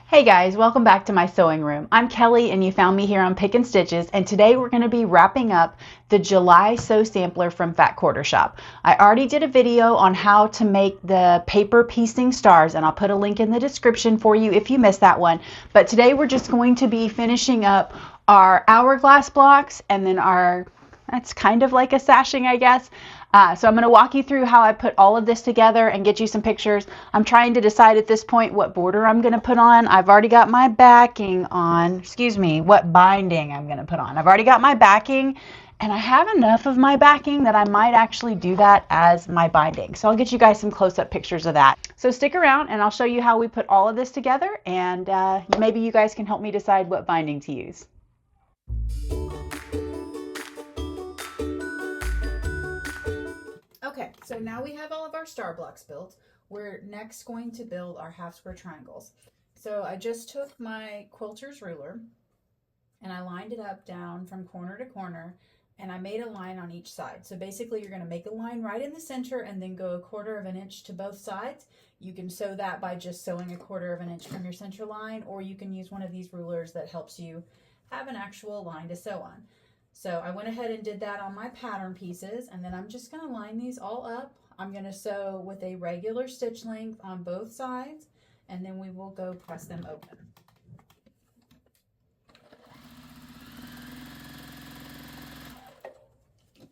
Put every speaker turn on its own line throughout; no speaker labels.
Hey guys, welcome back to my sewing room. I'm Kelly and you found me here on Pick and Stitches, and today we're going to be wrapping up the July sew sampler from Fat Quarter Shop. I already did a video on how to make the paper piecing stars, and I'll put a link in the description for you if you missed that one. But today we're just going to be finishing up our hourglass blocks and then that's kind of like a sashing, I guess. So I'm going to walk you through how I put all of this together and get you some pictures. I'm trying to decide at this point what border I'm going to put on. I've already got my backing on, what binding I'm going to put on. I've already got my backing, and I have enough of my backing that I might actually do that as my binding. So I'll get you guys some close-up pictures of that. So stick around and I'll show you how we put all of this together, and maybe you guys can help me decide what binding to use. Okay, so now we have all of our star blocks built. We're next going to build our half square triangles. So I just took my quilter's ruler and I lined it up down from corner to corner, and I made a line on each side. So basically you're going to make a line right in the center and then go 1/4 of an inch to both sides. You can sew that by just sewing 1/4 of an inch from your center line, or you can use one of these rulers that helps you have an actual line to sew on. So I went ahead and did that on my pattern pieces, and then I'm just going to line these all up. I'm going to sew with a regular stitch length on both sides, and then we will go press them open.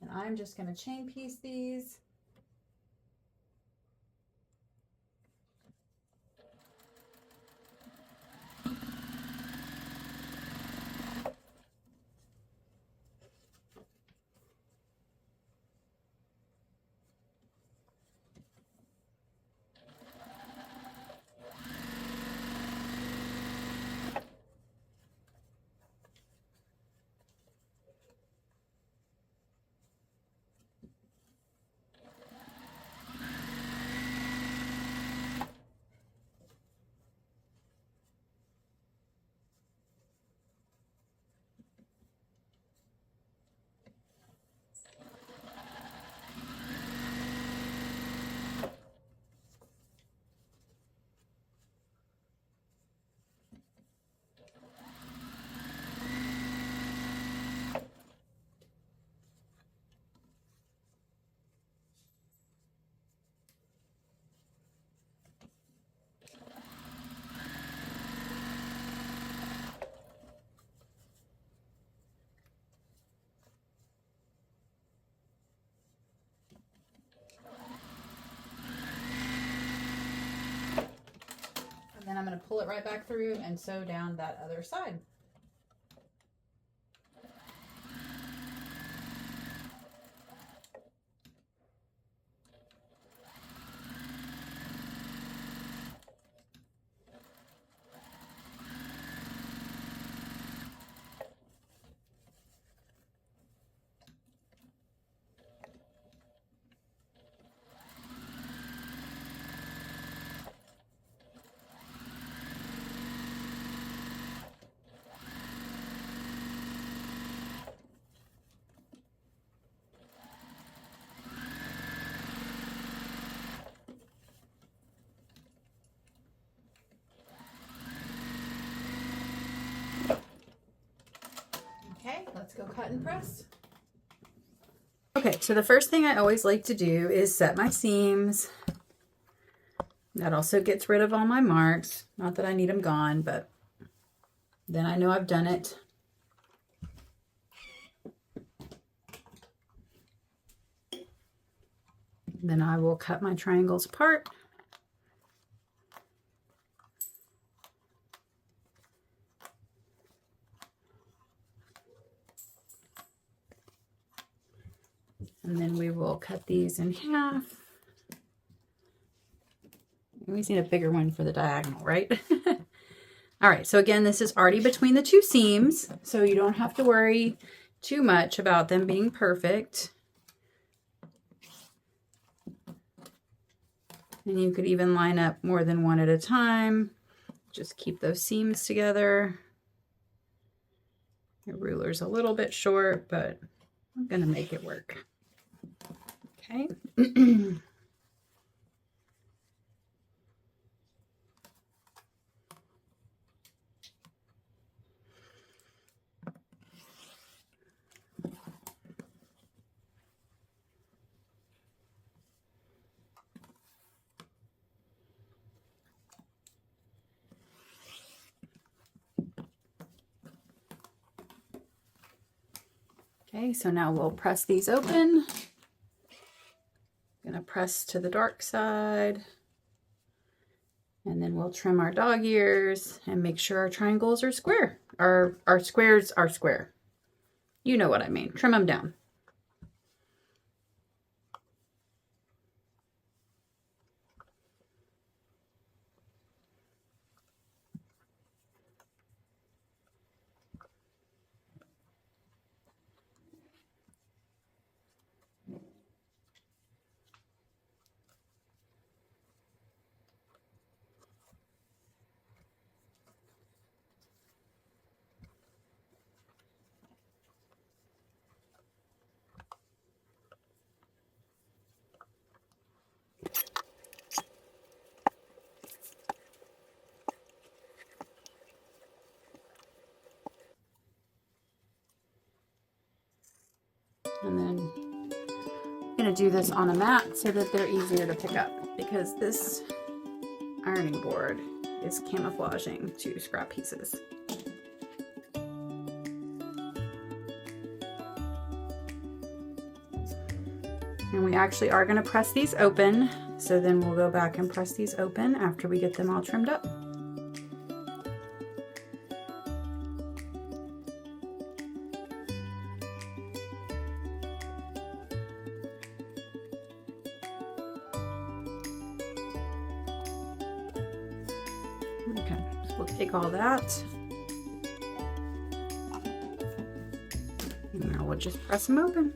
And I'm just going to chain piece these. And then I'm going to pull it right back through and sew down that other side. Okay, let's go cut and press. Okay, so the first thing I always like to do is set my seams. That also gets rid of all my marks. Not that I need them gone, but then I know I've done it. Then I will cut my triangles apart. And then we will cut these in half. We always need a bigger one for the diagonal, right? All right, so again, this is already between the two seams, so you don't have to worry too much about them being perfect. And you could even line up more than one at a time. Just keep those seams together. Your ruler's a little bit short, but I'm gonna make it work. Okay. Okay, so now we'll press these open. I'm gonna press to the dark side. And then we'll trim our dog ears and make sure our triangles are square. Our squares are square. You know what I mean. Trim them down. And then I'm going to do this on a mat so that they're easier to pick up, because this ironing board is camouflaging to scrap pieces. And we actually are going to press these open, so then we'll go back and press these open after we get them all trimmed up. Okay, so we'll take all that. And now we'll just press them open.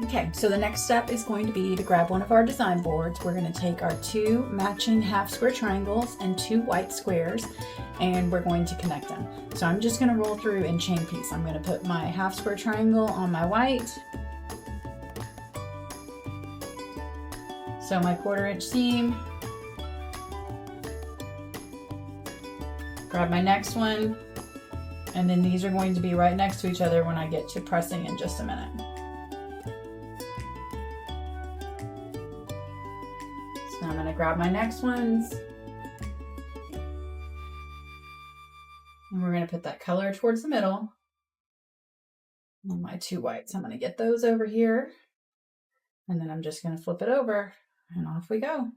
Okay, so the next step is going to be to grab one of our design boards. We're going to take our 2 matching half square triangles and 2 white squares, and we're going to connect them. So I'm just going to roll through and chain piece. I'm going to put my half square triangle on my white. So my 1/4 inch seam. Grab my next one, and then these are going to be right next to each other when I get to pressing in just a minute. I'm going to grab my next ones, and we're going to put that color towards the middle. And my 2 whites, I'm going to get those over here, and then I'm just going to flip it over, and off we go.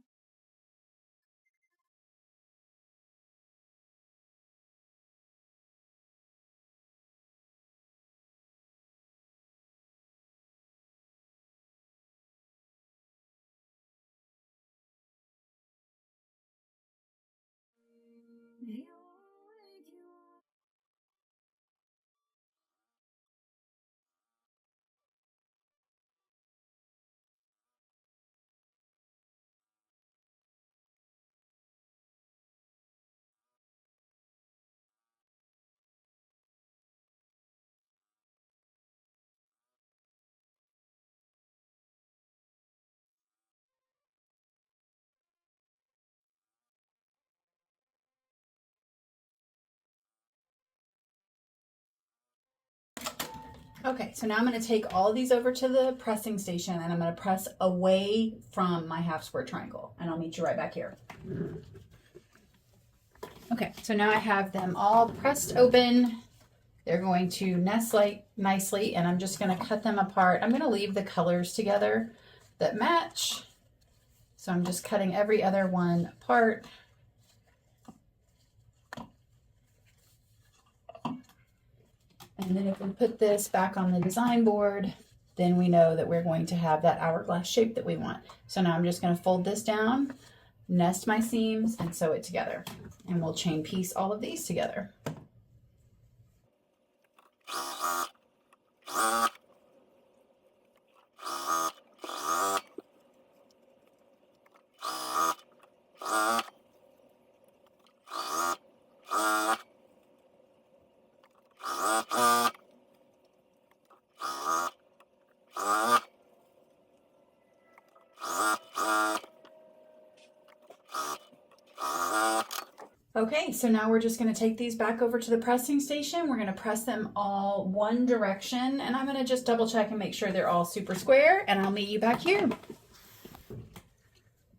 Okay, so now I'm going to take all of these over to the pressing station, and I'm going to press away from my half square triangle, and I'll meet you right back here. Okay, so now I have them all pressed open. They're going to nest like nicely, and I'm just going to cut them apart. I'm going to leave the colors together that match. So I'm just cutting every other one apart. And then if we put this back on the design board, then we know that we're going to have that hourglass shape that we want. So now I'm just going to fold this down, nest my seams, and sew it together. And we'll chain piece all of these together. Okay, so now we're just going to take these back over to the pressing station. We're going to press them all one direction, and I'm going to just double check and make sure they're all super square, and I'll meet you back here.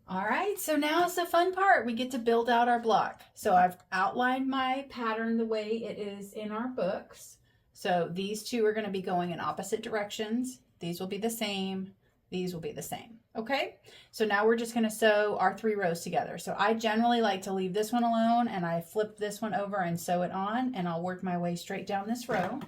All right, so now is the fun part. We get to build out our block. So I've outlined my pattern the way it is in our books. So these two are going to be going in opposite directions. These will be the same. These will be the same. Okay, so now we're just going to sew our 3 rows together. So I generally like to leave this one alone, and I flip this one over and sew it on, and I'll work my way straight down this row.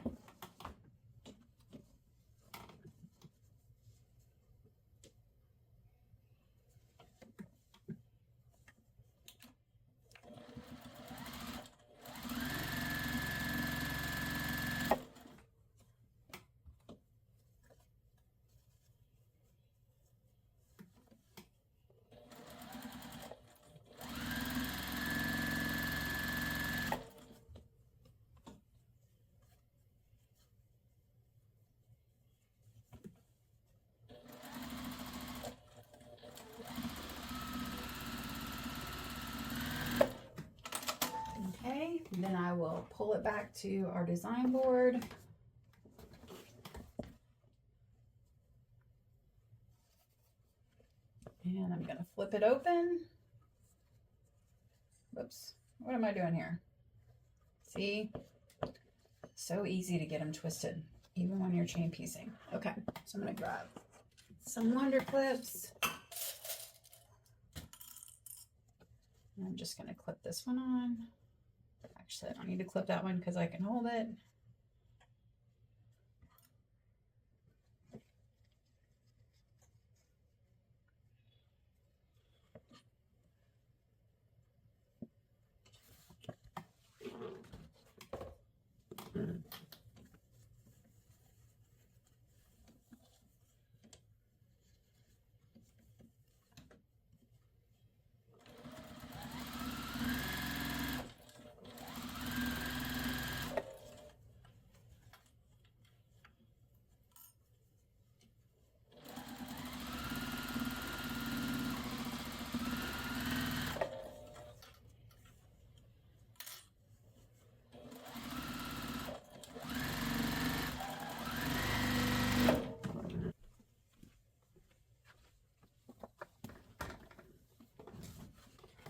Okay, and then I will pull it back to our design board. And I'm going to flip it open. Whoops, what am I doing here? See, so easy to get them twisted, even when you're chain piecing. Okay, so I'm going to grab some wonder clips. And I'm just going to clip this one on. Actually, I don't need to clip that one because I can hold it.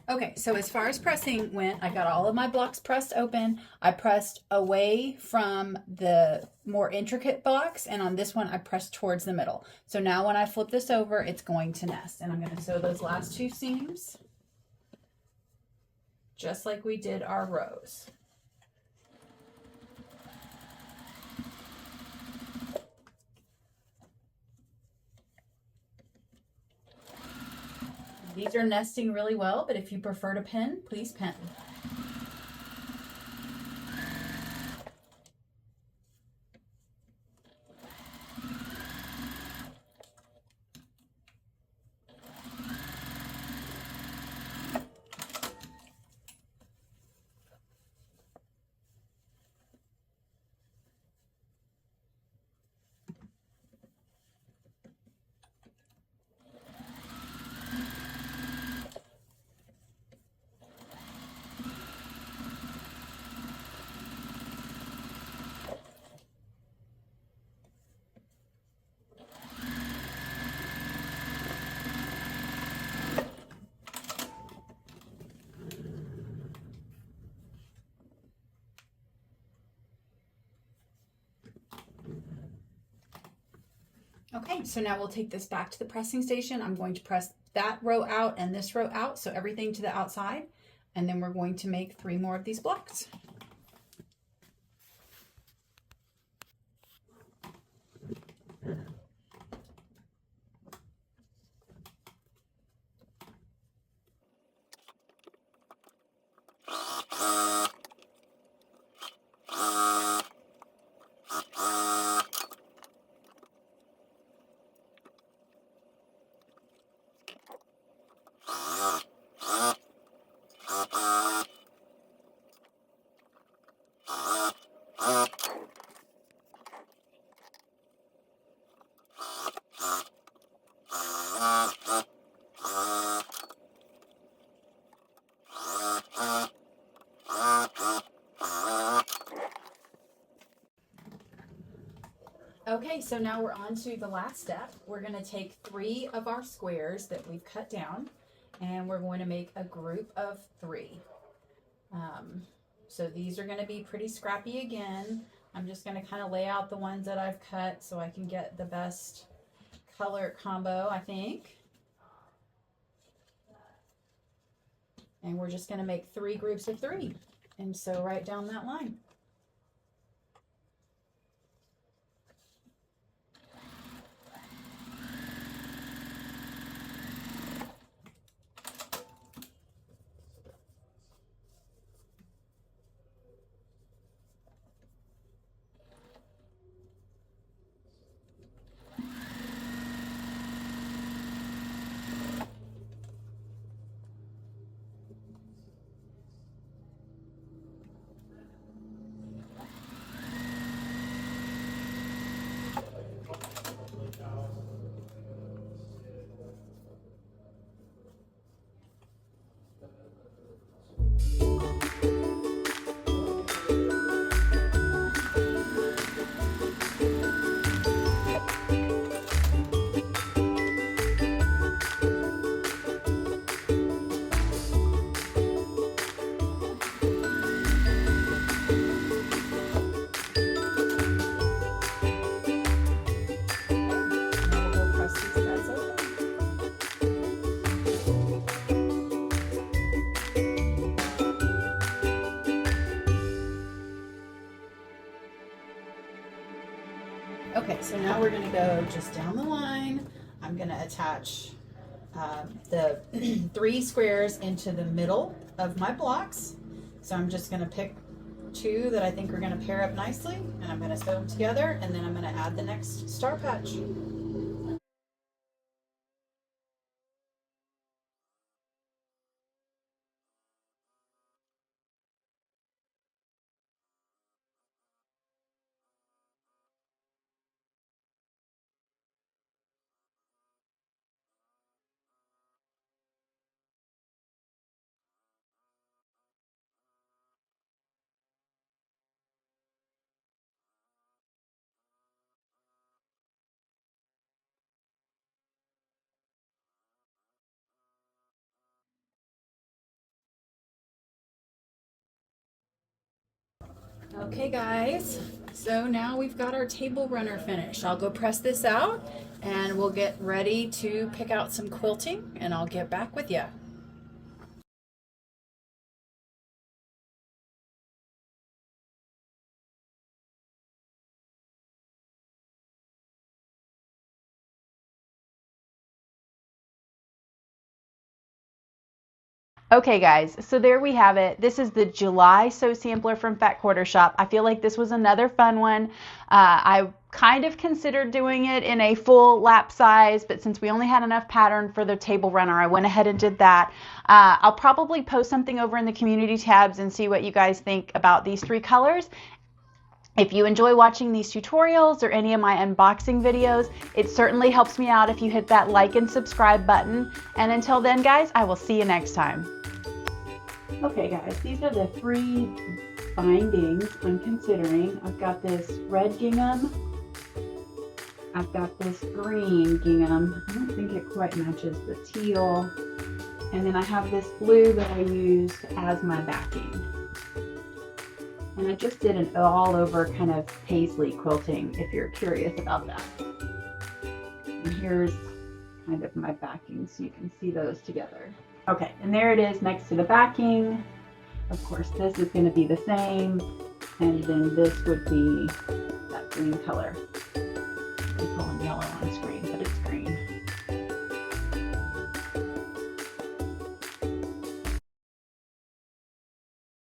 Okay, so as far as pressing went, I got all of my blocks pressed open. I pressed away from the more intricate blocks, and on this one, I pressed towards the middle. So now when I flip this over, it's going to nest, and I'm going to sew those last 2 seams, just like we did our rows. These are nesting really well, but if you prefer to pin, please pin. Okay, so now we'll take this back to the pressing station. I'm going to press that row out and this row out, so everything to the outside, and then we're going to make 3 more of these blocks. Okay, so now we're on to the last step. We're going to take 3 of our squares that we've cut down, and we're going to make a group of 3. So these are going to be pretty scrappy again. I'm just going to kind of lay out the ones that I've cut so I can get the best color combo, I think. And we're just going to make 3 groups of 3 and sew right down that line. Okay, so now we're going to go just down the line. I'm going to attach the 3 squares into the middle of my blocks. So I'm just going to pick 2 that I think are going to pair up nicely, and I'm going to sew them together, and then I'm going to add the next star patch. Okay guys, so now we've got our table runner finished. I'll go press this out and we'll get ready to pick out some quilting, and I'll get back with you. Okay guys, so there we have it. This is the July Sew Sampler from Fat Quarter Shop. I feel like this was another fun one. I kind of considered doing it in a full lap size, but since we only had enough pattern for the table runner, I went ahead and did that. I'll probably post something over in the community tabs and see what you guys think about these 3 colors. If you enjoy watching these tutorials or any of my unboxing videos, it certainly helps me out if you hit that like and subscribe button. And until then, guys, I will see you next time. Okay, guys, these are the 3 bindings I'm considering. I've got this red gingham. I've got this green gingham. I don't think it quite matches the teal. And then I have this blue that I used as my backing. And I just did an all over kind of paisley quilting, if you're curious about that. And here's kind of my backing so you can see those together. Okay, and there it is next to the backing. Of course, this is going to be the same. And then this would be that green color. They call them yellow on